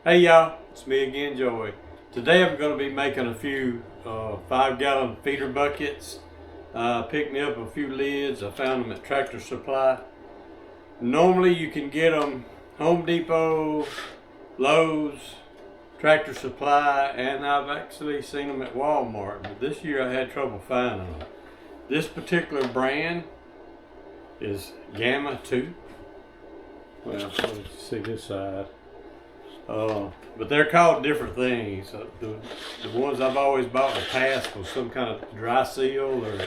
Hey y'all, it's me again, Joey. Today I'm going to be making a few 5-gallon feeder buckets. Picked me up a few lids. I found them at Tractor Supply. Normally you can get them Home Depot, Lowe's, Tractor Supply, and I've actually seen them at Walmart. But this year I had trouble finding them. This particular brand is Gamma 2. Well, let's see this side. But they're called different things. The ones I've always bought in the past was some kind of dry seal or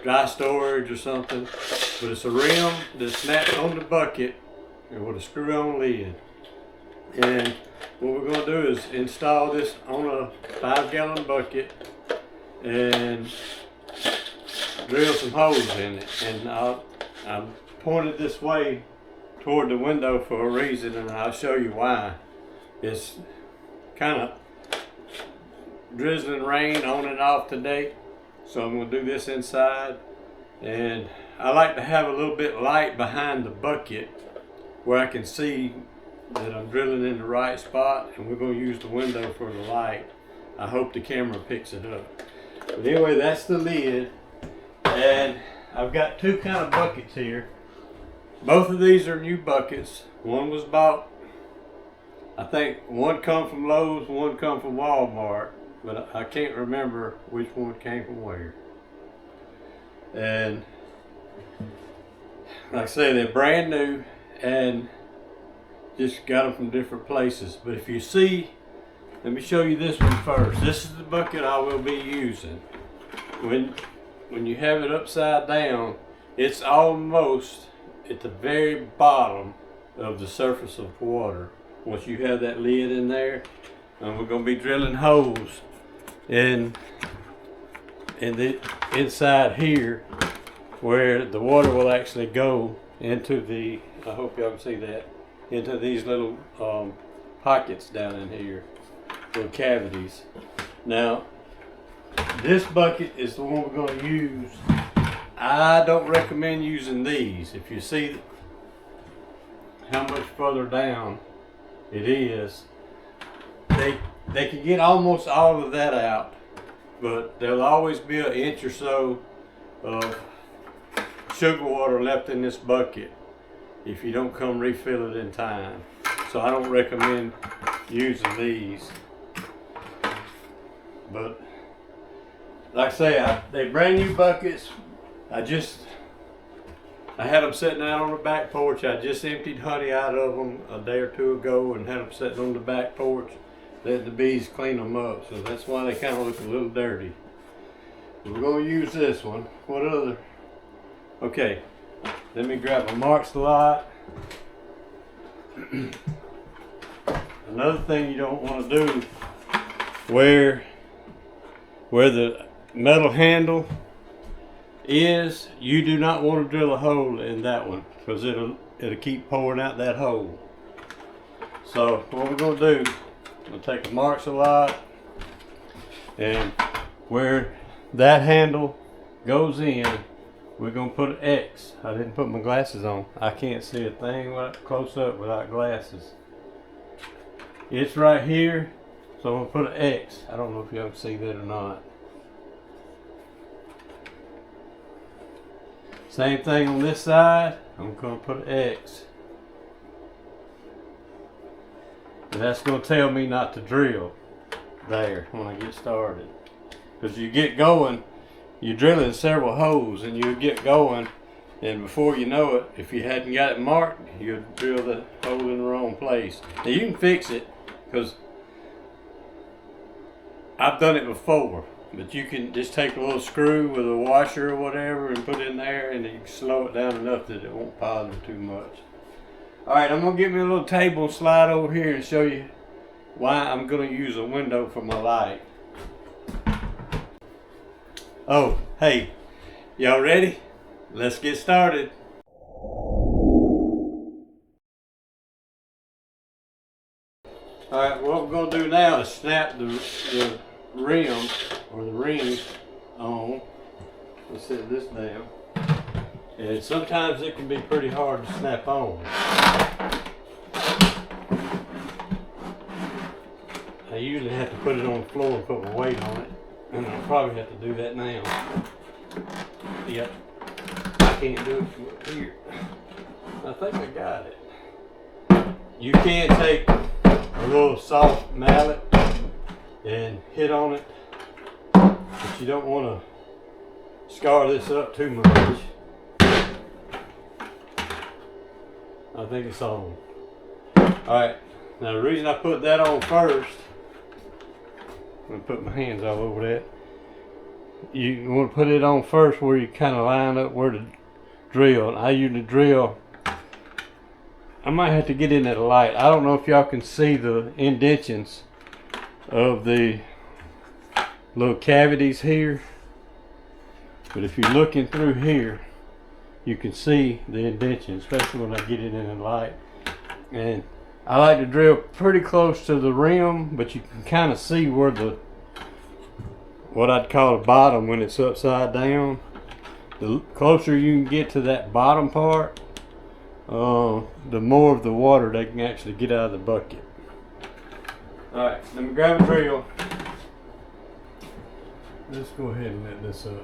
dry storage or something. But it's a rim that snaps on the bucket and with a screw-on lid. And what we're going to do is install this on a 5-gallon bucket and drill some holes in it. And I'm pointed this way toward the window for a reason, and I'll show you why. It's kind of drizzling rain on and off today, so I'm going to do this inside. And I like to have a little bit light behind the bucket where I can see that I'm drilling in the right spot, and we're going to use the window for the light. I hope the camera picks it up. But anyway, that's the lid, and I've got two kind of buckets here. Both of these are new buckets. One was bought, I think one come from Lowe's, one come from Walmart, but I can't remember which one came from where. And like I say, they're brand new and just got them from different places. But if you see, let me show you this one first. This is the bucket I will be using. When you have it upside down, it's almost at the very bottom of the surface of water. Once you have that lid in there, and we're going to be drilling holes in the inside here where the water will actually go into the, I hope y'all can see that, into these little pockets down in here, little cavities. Now this bucket is the one we're going to use. I don't recommend using these. If you see how much further down it is, they can get almost all of that out, but there'll always be an inch or so of sugar water left in this bucket if you don't come refill it in time. So I don't recommend using these. But like I say, they're brand new buckets. I had them sitting out on the back porch. I just emptied honey out of them a day or two ago and had them sitting on the back porch. Let the bees clean them up, so that's why they kind of look a little dirty. We're going to use this one. What other? Okay, let me grab a Mark's Lot. Another thing you don't want to do, where the metal handle is, you do not want to drill a hole in that one because it'll keep pouring out that hole. So what we're going to do, we'll take a Mark's Lot, and where that handle goes in, we're going to put an X. I didn't put my glasses on. I can't see a thing close up without glasses. It's right here, so I'm going to put an X. I don't know if y'all can see that or not. Same thing on this side. I'm going to put an X. And that's going to tell me not to drill there when I get started. Because you get going, you're drilling several holes and you get going, and before you know it, if you hadn't got it marked, you'll drill the hole in the wrong place. Now you can fix it, because I've done it before. But you can just take a little screw with a washer or whatever and put it in there, and you can slow it down enough that it won't bother too much. Alright, I'm going to get me a little table and slide over here and show you why I'm going to use a window for my light. Oh, hey, y'all ready? Let's get started. Alright, what we're going to do now is snap the rim or the ring on. Let's set this down. And sometimes it can be pretty hard to snap on. usually have to put it on the floor and put my weight on it, and I'll probably have to do that now. Yep, I can't do it from up here. I think I got it. You can take a little soft mallet and hit on it, but you don't want to scar this up too much. I think it's on. Alright, now the reason I put that on first, I'm going to put my hands all over that. You want to put it on first where you kind of line up where to drill. I usually drill. I might have to get in that light. I don't know if y'all can see the indentions of the little cavities here, but if you're looking through here, you can see the indentation, especially when I get it in the light. And I like to drill pretty close to the rim, but you can kind of see where the, what I'd call the bottom when it's upside down. The closer you can get to that bottom part, the more of the water they can actually get out of the bucket. Alright, let me grab a drill. Let's go ahead and let this up.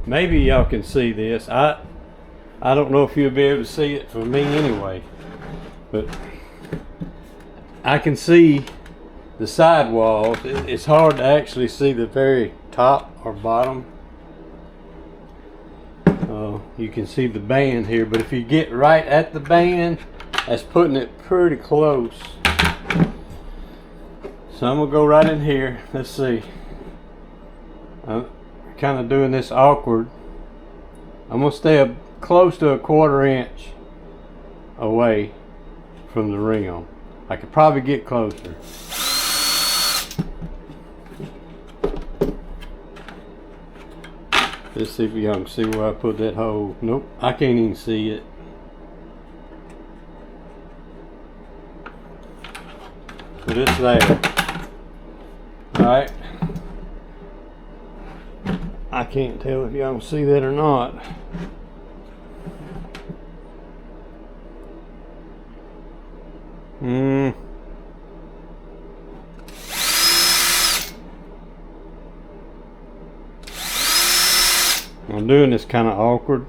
Maybe y'all can see this. I don't know if you'll be able to see it for me anyway, but I can see the side walls. It's hard to actually see the very top or bottom. You can see the band here, but if you get right at the band, that's putting it pretty close. So I'm gonna go right in here. Let's see. I'm kind of doing this awkward. I'm gonna stay close to a 1/4 inch away from the rim. I could probably get closer. Let's see if y'all can see where I put that hole. Nope, I can't even see it. But it's there. Alright. I can't tell if y'all can see that or not. I'm doing this kind of awkward.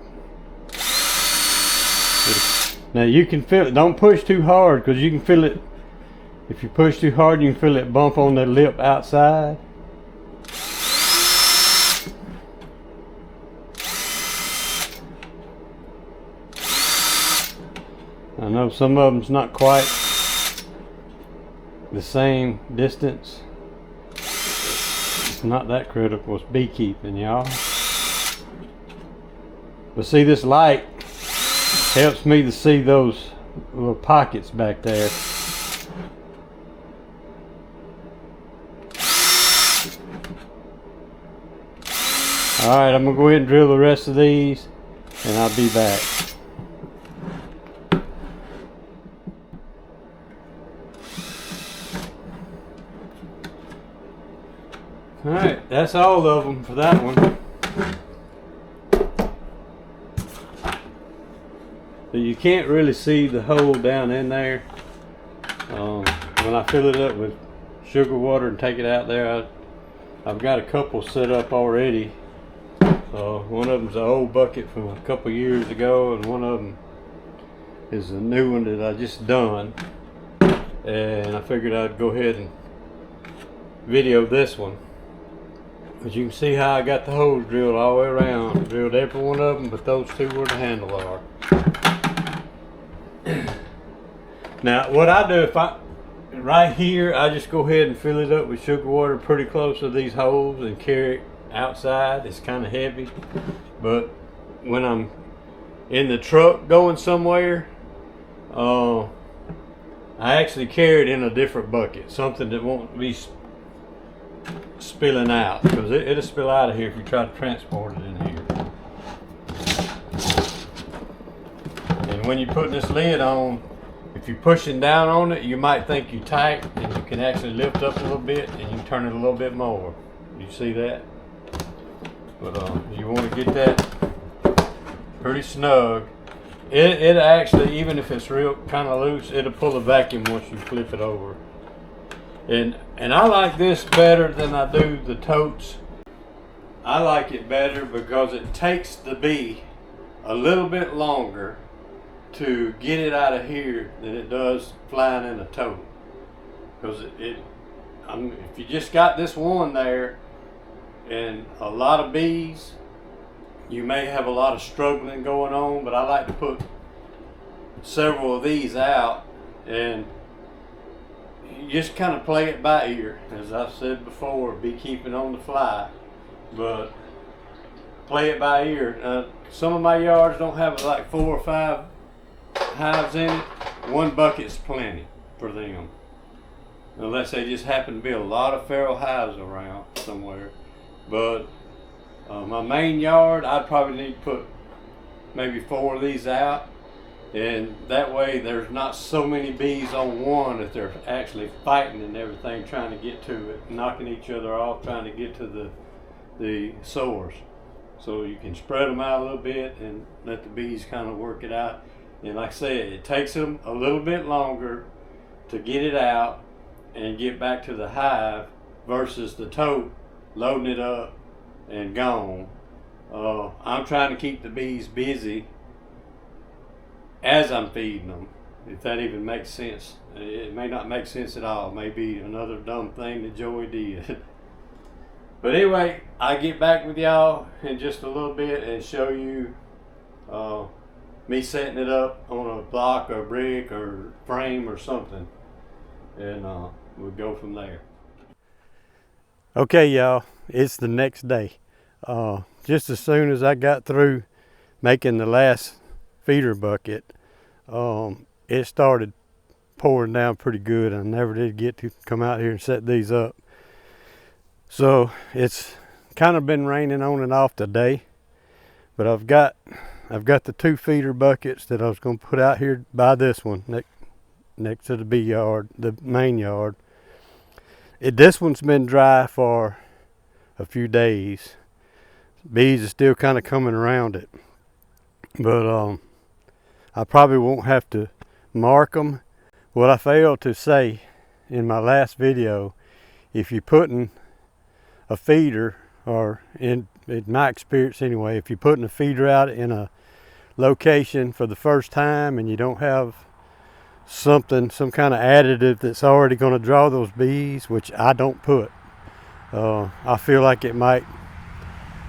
Now you can feel it. Don't push too hard, because you can feel it. If you push too hard, you can feel it bump on the lip outside. I know some of them's not quite the same distance. It's not that critical. It's beekeeping, y'all. But see, this light helps me to see those little pockets back there. Alright, I'm going to go ahead and drill the rest of these, and I'll be back. Alright, that's all of them for that one. So you can't really see the hole down in there. When I fill it up with sugar water and take it out there, I've got a couple set up already. One of them's an old bucket from a couple years ago, and one of them is a new one that I just done. And I figured I'd go ahead and video this one. But you can see how I got the holes drilled all the way around. Drilled every one of them, but those two where the handle are. Now what I do, right here, I just go ahead and fill it up with sugar water pretty close to these holes and carry it outside. It's kind of heavy, but when I'm in the truck going somewhere, I actually carry it in a different bucket, something that won't be spilling out, because it'll spill out of here if you try to transport it in here. And when you put this lid on, If you're pushing down on it, you might think you're tight, and you can actually lift up a little bit and you turn it a little bit more. You see that? But you want to get that pretty snug. It actually, even if it's real kind of loose, it'll pull a vacuum once you flip it over. And I like this better than I do the totes. I like it better because it takes the bee a little bit longer to get it out of here than it does flying in a tote. Because if you just got this one there and a lot of bees, you may have a lot of struggling going on, but I like to put several of these out and you just kind of play it by ear. As I've said before, beekeeping on the fly, but play it by ear. Some of my yards don't have like 4 or 5 hives in it. 1 bucket's plenty for them, unless they just happen to be a lot of feral hives around somewhere. But my main yard, I'd probably need to put maybe 4 of these out, and that way there's not so many bees on one that they're actually fighting and everything, trying to get to it, knocking each other off, trying to get to the source. So you can spread them out a little bit and let the bees kind of work it out. And like I said, it takes them a little bit longer to get it out and get back to the hive versus the tote, loading it up and gone. I'm trying to keep the bees busy as I'm feeding them, if that even makes sense. It may not make sense at all. It may be another dumb thing that Joey did. But anyway, I get back with y'all in just a little bit and show you me setting it up on a block or brick or frame or something, and we'll go from there. Okay, y'all, it's the next day. Just as soon as I got through making the last feeder bucket, it started pouring down pretty good. I never did get to come out here and set these up. So it's kind of been raining on and off today, but I've got the 2 feeder buckets that I was going to put out here by this one next to the bee yard, the main yard. This one's been dry for a few days. Bees are still kind of coming around it, but I probably won't have to mark them. What I failed to say in my last video, if you're putting a feeder, or in my experience anyway, if you're putting a feeder out in a location for the first time and you don't have some kind of additive that's already going to draw those bees, which I don't put, I feel like it might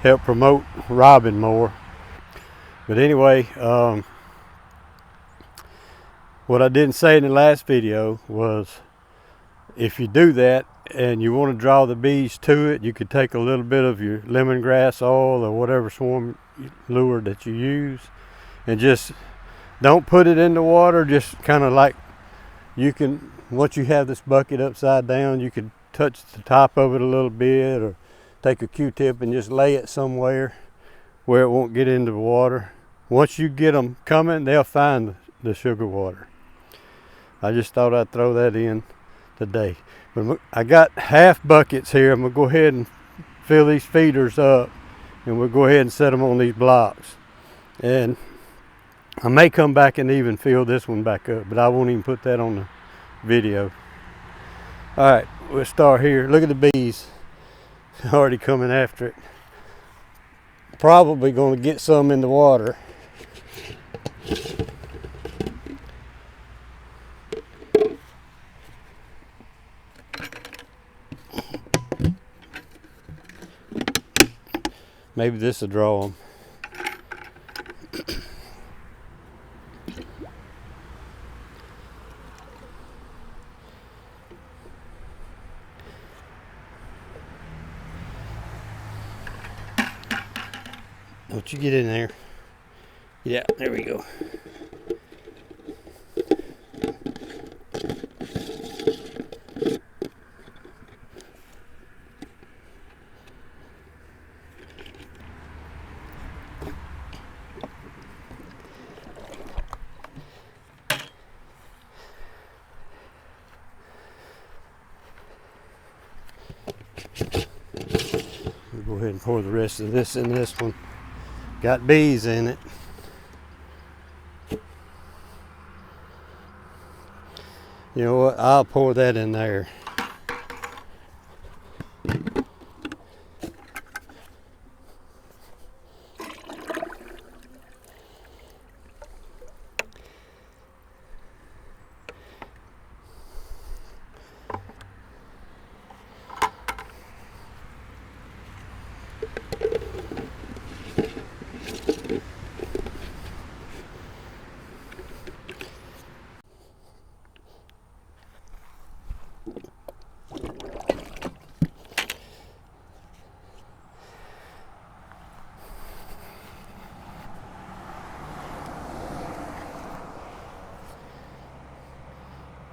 help promote robbing more. But anyway, what I didn't say in the last video was, if you do that and you want to draw the bees to it, you could take a little bit of your lemongrass oil or whatever swarm lure that you use, and just don't put it in the water. Just kind of like, you can, once you have this bucket upside down, you could touch the top of it a little bit, or take a Q-tip and just lay it somewhere where it won't get into the water. Once you get them coming, they'll find the sugar water. I just thought I'd throw that in today. But I got half buckets here. I'm gonna go ahead and fill these feeders up, and we'll go ahead and set them on these blocks. And I may come back and even fill this one back up, but I won't even put that on the video. All right, we'll start here. Look at the bees already coming after it. Probably going to get some in the water. Maybe this will draw them. Don't you get in there. Yeah, there we go. We'll go ahead and pour the rest of this in this one. Got bees in it. You know what? I'll pour that in there.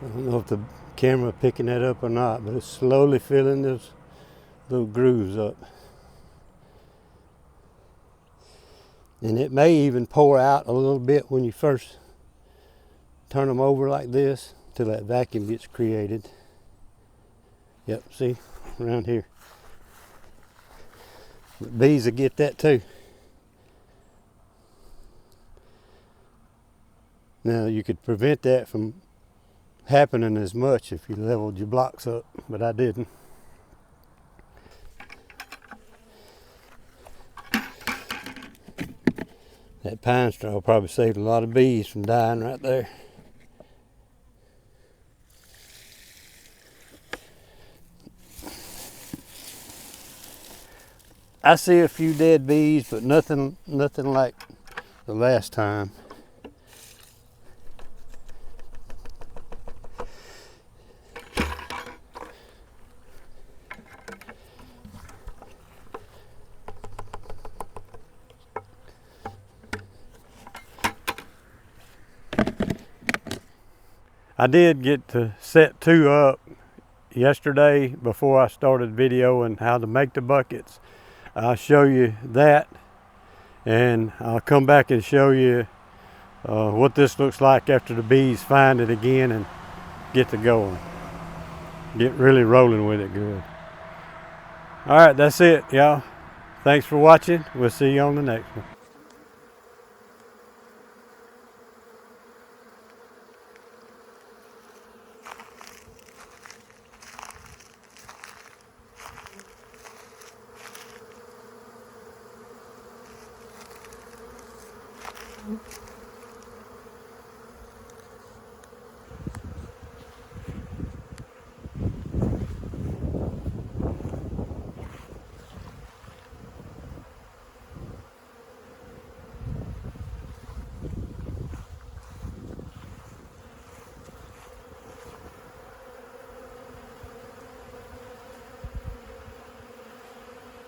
I don't know if the camera picking that up or not, but it's slowly filling those little grooves up. And it may even pour out a little bit when you first turn them over like this till that vacuum gets created. Yep, see, around here. But bees will get that too. Now you could prevent that from happening as much if you leveled your blocks up, but I didn't. That pine straw probably saved a lot of bees from dying right there. I see a few dead bees, but nothing like the last time. I did get to set 2 up yesterday before I started videoing how to make the buckets. I'll show you that, and I'll come back and show you what this looks like after the bees find it again and get to going. Get really rolling with it good. All right, that's it, y'all. Thanks for watching. We'll see you on the next one.